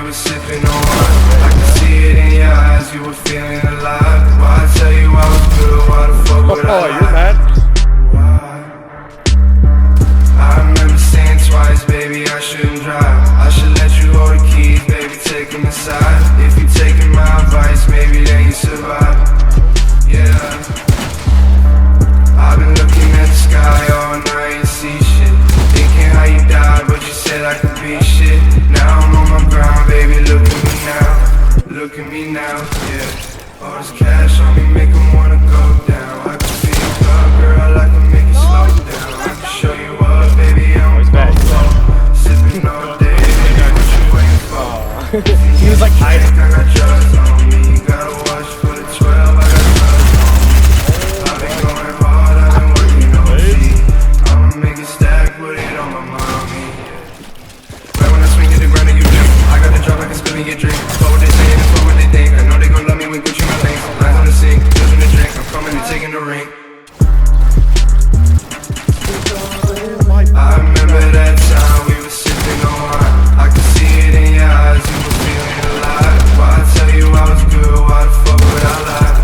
Sipping on wine, I can see it in your eyes, you were feeling alive. Why I tell you I was good, why the fuck would I lie? You're mad? Why? I remember saying twice, baby, I shouldn't drive. I should let you hold the keys, baby, take them inside. If you taking my advice, maybe then you survive. Yeah, I've been looking at the sky all night and see shit, thinking how you died, but you said I could be shit. Now I'm on my grind, baby, look at me now. Look at me now, yeah. All this cash on me make 'em wanna go down. I can see you up, girl, I can make you slow down. I can show you up, baby, I'm a sipping all day, baby, what you waiting for? He was like hiding. I got drugs on me, you gotta watch for the 12, I got drugs on me. I've been going hard, I've been working OT. I'ma make it stack, put it on my mommy. Right when I swing to the ground and you drink, I got the drop, I can spill in your drink. Fuck what they say and fuck what they think. I know they gon' love me when Gucci my links. Lines on the sink, just in the drink. I'm coming and taking the ring. I remember that time we were sipping on wine. I could see it in your eyes, you were feeling alive. Why I tell you I was good, why the fuck would I lie?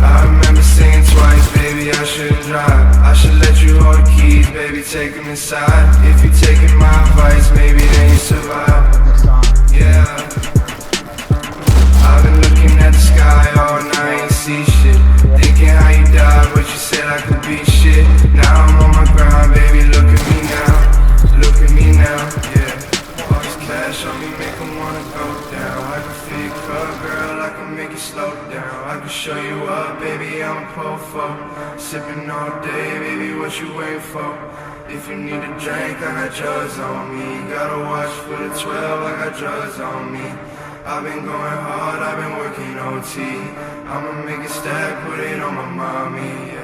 I remember saying twice, baby, I shouldn't drive. I should let you hold the keys, baby, take them inside. If you taking my advice, maybe then you survive. Yeah, I've been looking at the sky all night and see shit, thinking how you died, but you said I could be shit. Now I'm on my grind, baby, look at me now. Look at me now, yeah. All this cash on me make 'em wanna go down. I can feel your cup, girl, I can make you slow down. I can show you up, baby, I'm a po-fo. Sipping all day, baby, what you waiting for? If you need a drink, I got drugs on me. Gotta watch for the 12, I got drugs on me. I've been going hard, I've been working OT. I'ma make it stack, put it on my mommy, yeah.